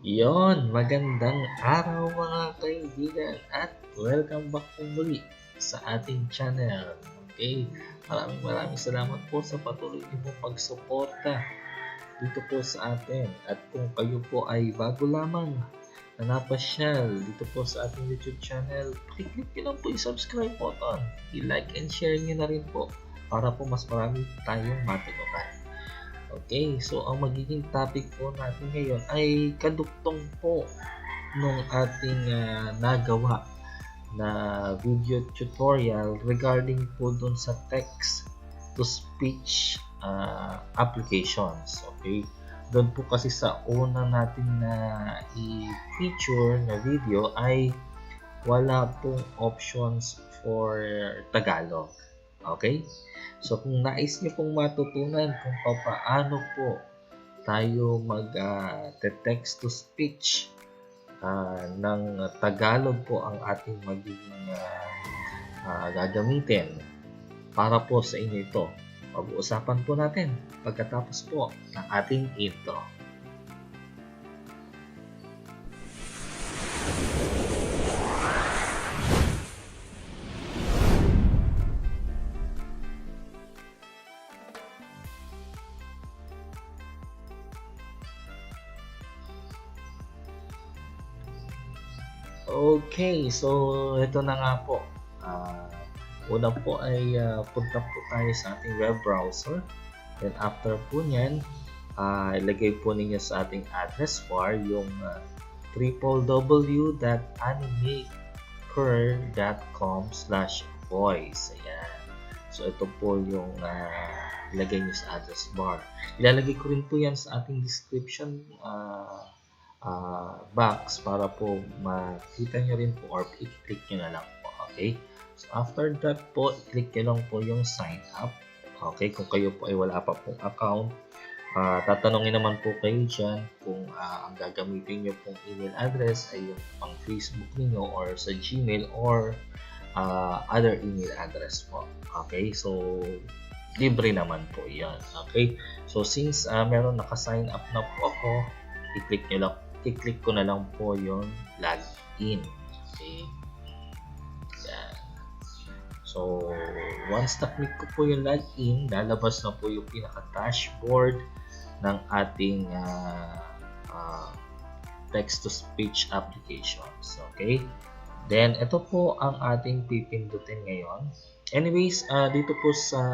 Yon, magandang araw mga kaibigan at welcome back po muli sa ating channel. Okay, maraming salamat po sa patuloy niyo pong pagsuporta dito po sa atin. At kung kayo po ay bago lamang na napasyal dito po sa ating YouTube channel, click nyo lang po yung subscribe button. I-like and share nyo na rin po para po mas marami tayong matulungan. Okay, so ang magiging topic po natin ngayon ay kaduktong po nung ating nagawa na video tutorial regarding po dun sa text to speech applications. Okay, doon po kasi sa una natin na i-feature na video ay wala pong options for Tagalog. Okay? So kung nais niyo pong matutunan kung paano po tayo mag-text to speech ng Tagalog po ang ating magiging gagamitin para po sa inyo ito. Pag-uusapan po natin pagkatapos po ng ating intro. Okay, so ito na nga po. Una po ay punta po tayo sa ating web browser. Then after po niyan, ilagay po ninyo sa ating address bar yung www.animaker.com/voice. Ayan. So ito po yung ilagay nyo sa address bar. Ilalagay ko rin po yan sa ating description box para po makita nyo rin po or i-click nyo na lang po. Okay? So after that po, i-click nyo lang po yung sign up. Okay? Kung kayo po ay wala pa pong account, tatanungin naman po kayo dyan kung ang gagamitin nyo pong email address ay yung pang Facebook niyo or sa Gmail or other email address po. Okay? So libre naman po yan. Okay? So since meron naka-sign up na po ako, i-click ko na lang po yung login. Okay? Yan. So, once na-click ko po yung login, lalabas na po yung pinaka-dashboard ng ating text-to-speech applications. Okay? Then, ito po ang ating pipindutin ngayon. Anyways, dito po sa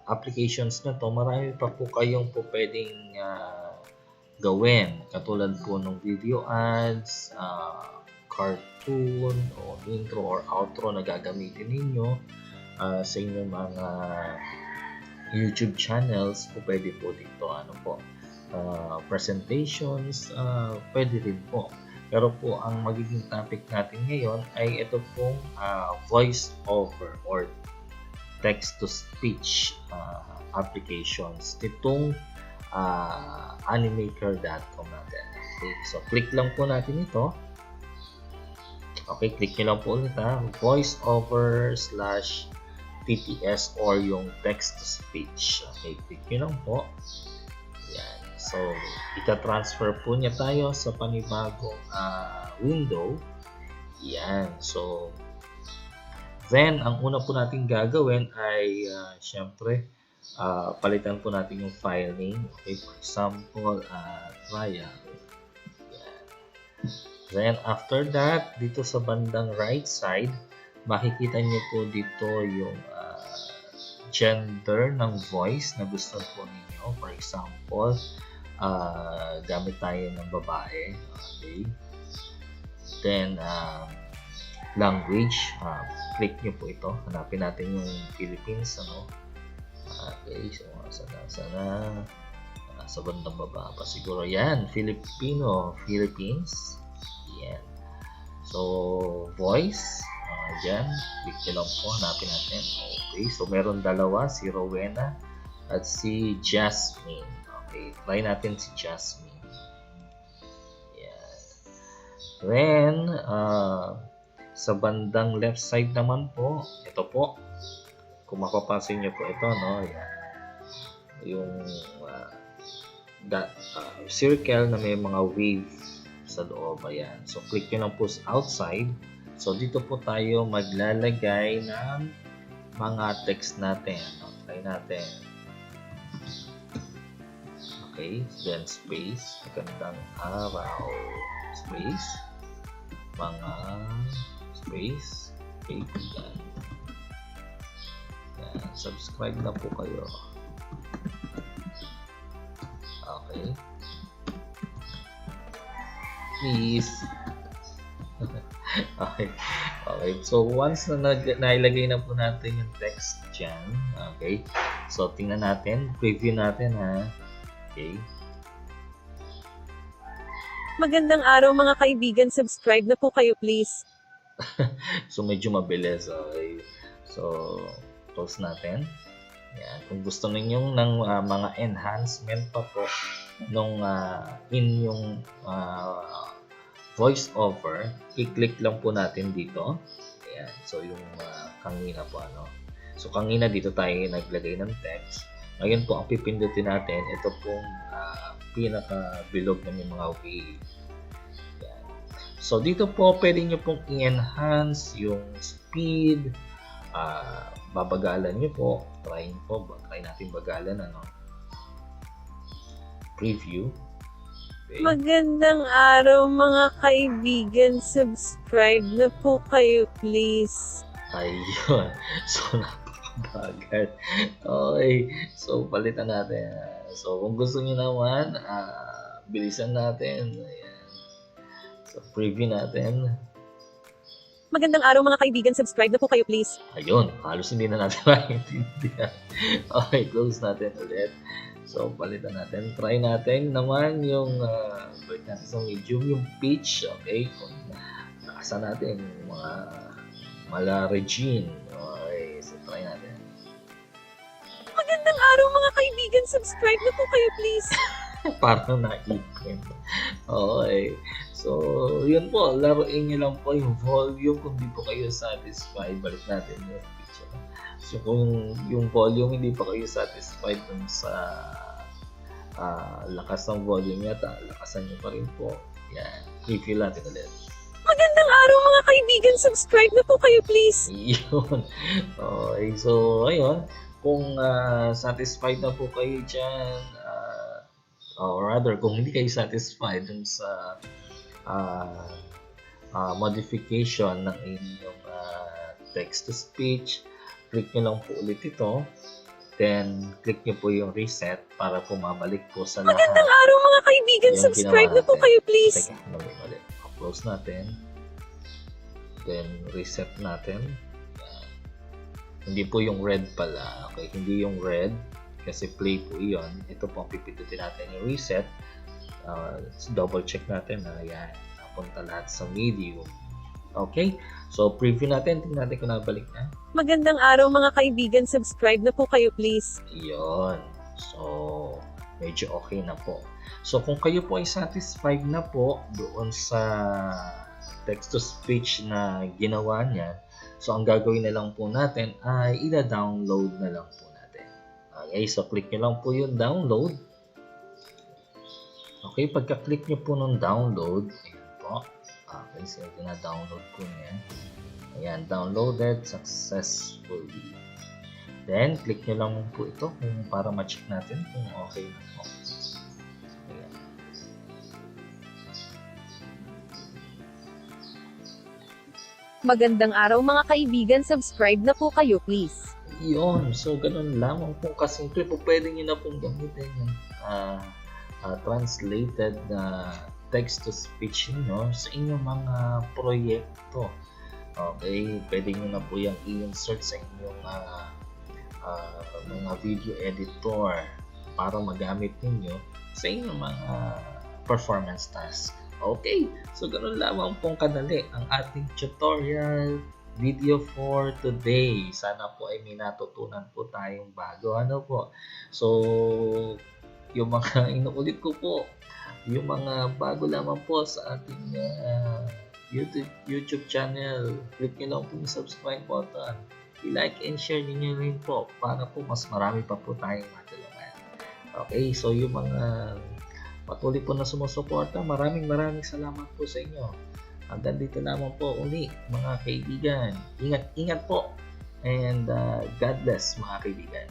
applications na to, marami pa po kayong po pwedeng gawin. Katulad po ng video ads, cartoon, o intro or outro na gagamitin ninyo sa inyong mga YouTube channels po. Pwede po dito presentations, pwede rin po. Pero po ang magiging topic natin ngayon ay ito pong voice over or text to speech applications nitong animaker.com natin. Okay, so click lang po natin ito. Okay, click nyo lang po ulit voiceover/TTS or yung text to speech. Okay, click nyo lang po. Yan. So, ita-transfer po niya tayo sa panibagong window. Yan. So, then, ang una po natin gagawin ay syempre, palitan po natin yung file name. Okay, for example, trial. Yan. Then, after that, dito sa bandang right side, makikita nyo po dito yung gender ng voice na gusto po ninyo. For example, gamit tayo ng babae. Okay. Then, language, click nyo po ito. Hanapin natin yung Philippines. Okay, so sa bandang baba pa siguro. Yan, Philippines. Yan. So, voice. Yan, click nyo lang po. Hanapin natin. Okay, so meron dalawa, si Rowena at si Jasmine. Okay, try natin si Jasmine. Yan. Then, sa bandang left side naman po, ito po. Kung mapapansin nyo po ito, no? Yan. Yung circle na may mga wave sa loob. Ayan. So, click nyo lang po sa outside. So, dito po tayo maglalagay ng mga text natin. Try natin. Okay. Then, space. Magandang araw. Space. Mga space. Okay. Yan. Yan. Subscribe na po kayo. Okay. Please. Okay. Okay. So, once na nailagay na po natin yung text dyan, okay. So, tingnan natin. Preview natin, ha. Okay. Magandang araw mga kaibigan, subscribe na po kayo please. So, medyo mabilis. Okay. So, close natin. Yan. Kung gusto ninyong ng mga enhancement pa po nung in yung voice over, i-click lang po natin dito. Ayan. So, yung kanina po, ano. So, kanina dito tayo naglagay ng text. Ngayon po, ang pipindutin natin, ito pong pinaka-bilog na may mga wave. Ayan. So, dito po, pwede nyo pong i-enhance yung speed, babagalan nyo po. Try natin bagalan, ano. Preview. Okay. Magandang araw mga kaibigan, subscribe na po kayo please. Ayun. So, napakabagal. Okay. So, palitan natin. So, kung gusto nyo naman, bilisan natin. Ayan. So, preview natin. Magandang araw mga kaibigan, subscribe na po kayo please. Ayun. Halos hindi na natin maintindihan. Okay. Close natin ulit. So, palitan natin. Try natin naman yung balik natin sa medium, yung pitch. Okay. Kung nakasan natin yung mga mala regine. Okay. So, try natin. Magandang araw mga kaibigan, subscribe na po kayo please. Parang naipin. Okay. So, yun po. Laruin nyo lang po yung volume. Kung di po kayo satisfied, balik natin yung picture. So, kung yung volume hindi pa kayo satisfied dun sa lakas ng volume yata, lakasan nyo pa rin po. Yan. Review natin ulit. Magandang araw mga kaibigan, subscribe na po kayo please. Yun. Okay. So, ayun. Kung satisfied na po kayo dyan, or rather, kung hindi kayo satisfied dun sa modification ng inyong text-to-speech, click nyo lang po ulit ito. Then, click nyo po yung reset para po mabalik po sa lahat. Magandang araw mga kaibigan, subscribe na po kayo please. Teka, mali. Close natin. Then, reset natin. Hindi po yung red pala. Okay, hindi yung red. Kasi play po iyon. Ito po ang pipindutin natin yung reset. Double check natin na yan. Napunta lahat sa medium. Okay? So, preview natin. Tingnan natin kung nabalik na. Magandang araw mga kaibigan, subscribe na po kayo please. Yun. So, medyo okay na po. So, kung kayo po ay satisfied na po doon sa text-to-speech na ginawa niya, so, ang gagawin na lang po natin ay ina-download na lang po natin. Okay? So, click nyo lang po yung download. Okay? Pagka-click nyo po ng download, ayan po. Okay, so na-download po niya. Ayan, downloaded successfully. Then, click nyo lang po ito para ma-check natin kung okay na po. Ayan. Magandang araw mga kaibigan, subscribe na po kayo please. Yun, so ganun lamang po kasimple po. Pwede nyo na pong gamitin yung translated na text-to-speech nyo sa inyong mga proyekto. Okay, pwede nyo na po yung i-insert sa inyong mga video editor para magamit ninyo sa inyong mga performance task. Okay, so ganun lamang pong kadali ang ating tutorial video for today. Sana po ay may natutunan po tayong bago. Ano po? So, yung mga inuulit ko po, yung mga bago lamang po sa ating YouTube channel, click nyo lang po yung subscribe button. I-like and share niyo rin po para po mas marami pa po tayong matulungan. Okay, so yung mga patuloy po na sumusuporta. Maraming salamat po sa inyo. Hanggang dito lamang po uli mga kaibigan. Ingat po and God bless mga kaibigan.